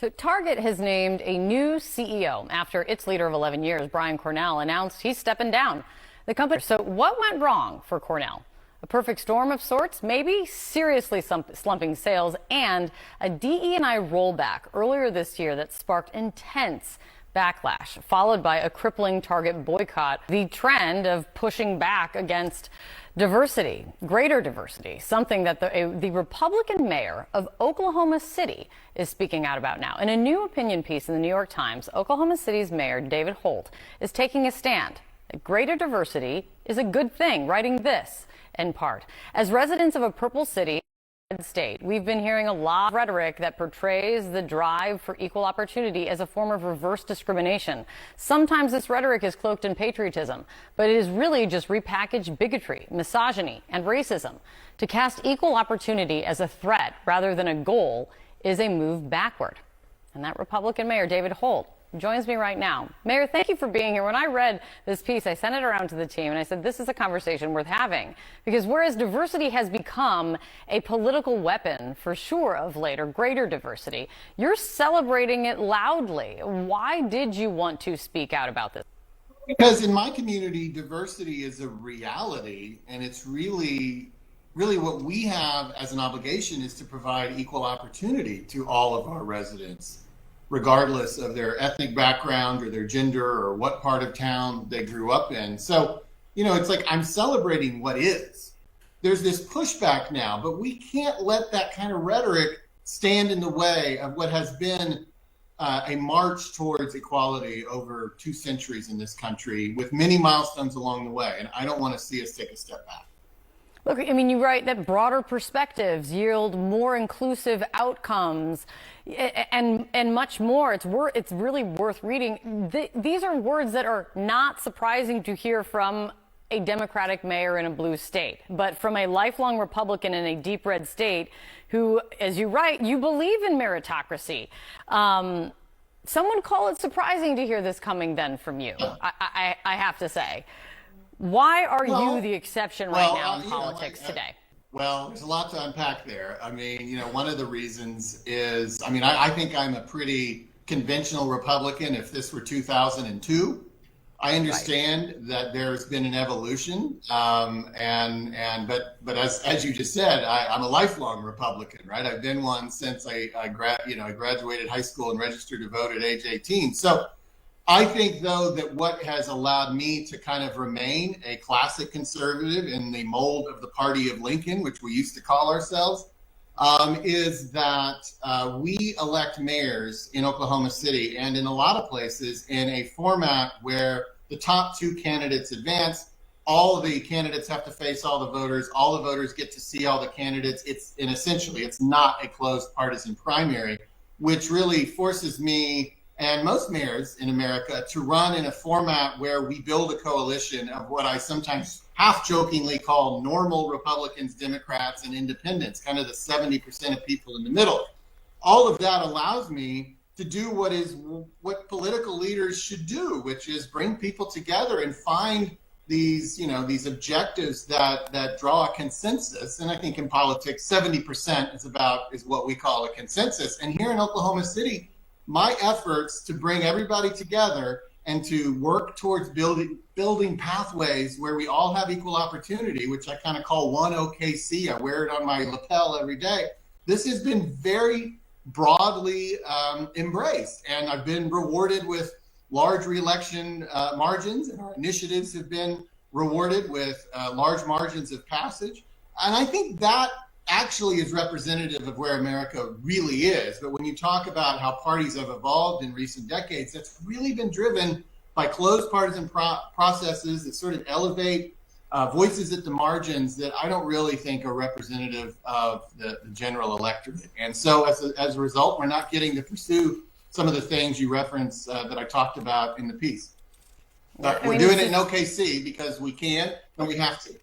So Target has named a new CEO after its leader of 11 years, Brian Cornell, announced he's stepping down. The company. So what went wrong for Cornell? A perfect storm of sorts, maybe? Seriously slumping sales and a DE&I rollback earlier this year that sparked intense backlash, followed by a crippling Target boycott. The trend of pushing back against diversity, greater diversity, something that the Republican mayor of Oklahoma City is speaking out about now. In a new opinion piece in the New York Times, Oklahoma City's mayor, David Holt, is taking a stand. Greater diversity is a good thing, writing this in part. As residents of a purple city, state, we've been hearing a lot of rhetoric that portrays the drive for equal opportunity as a form of reverse discrimination. Sometimes this rhetoric is cloaked in patriotism, but it is really just repackaged bigotry, misogyny, and racism. To cast equal opportunity as a threat rather than a goal is a move backward. And that Republican mayor, David Holt, joins me right now. Mayor, thank you for being here. When I read this piece, I sent it around to the team and I said, this is a conversation worth having. Because whereas diversity has become a political weapon for sure of late, or greater diversity, you're celebrating it loudly. Why did you want to speak out about this? Because in my community, diversity is a reality, and it's really what we have as an obligation is to provide equal opportunity to all of our residents, regardless of their ethnic background or their gender or what part of town they grew up in. So, it's like I'm celebrating what is. There's this pushback now, but we can't let that kind of rhetoric stand in the way of what has been a march towards equality over 2 centuries in this country, with many milestones along the way. And I don't want to see us take a step back. Look, I mean, you write that broader perspectives yield more inclusive outcomes and much more. It's really worth reading. These are words that are not surprising to hear from a Democratic mayor in a blue state, but from a lifelong Republican in a deep red state who, as you write, you believe in meritocracy. Someone call it surprising to hear this coming then from you, I have to say. Why are you the exception right now in politics today? Well, there's a lot to unpack there. I mean, one of the reasons is, I think I'm a pretty conventional Republican if this were 2002. I understand that there's been an evolution, but as you just said, I'm a lifelong Republican, right? I've been one since I graduated high school and registered to vote at age 18. So I think, though, that what has allowed me to kind of remain a classic conservative in the mold of the party of Lincoln, which we used to call ourselves, is that we elect mayors in Oklahoma City and in a lot of places in a format where the top 2 candidates advance. All of the candidates have to face all the voters get to see all the candidates. Essentially, it's not a closed partisan primary, which really forces me and most mayors in America to run in a format where we build a coalition of what I sometimes half-jokingly call normal Republicans, Democrats, and independents, kind of the 70% of people in the middle. All of that allows me to do what political leaders should do, which is bring people together and find these objectives that draw a consensus. And I think in politics, 70% is what we call a consensus. And here in Oklahoma City, my efforts to bring everybody together and to work towards building pathways where we all have equal opportunity, which I kind of call one OKC. I wear it on my lapel every day. This has been very broadly embraced, and I've been rewarded with large re-election margins, and our initiatives have been rewarded with large margins of passage. And I think that actually is representative of where America really is. But when you talk about how parties have evolved in recent decades, that's really been driven by closed partisan processes that sort of elevate voices at the margins that I don't really think are representative of the general electorate. And so as a result, we're not getting to pursue some of the things you referenced that I talked about in the piece. But we're doing it in OKC because we can and we have to.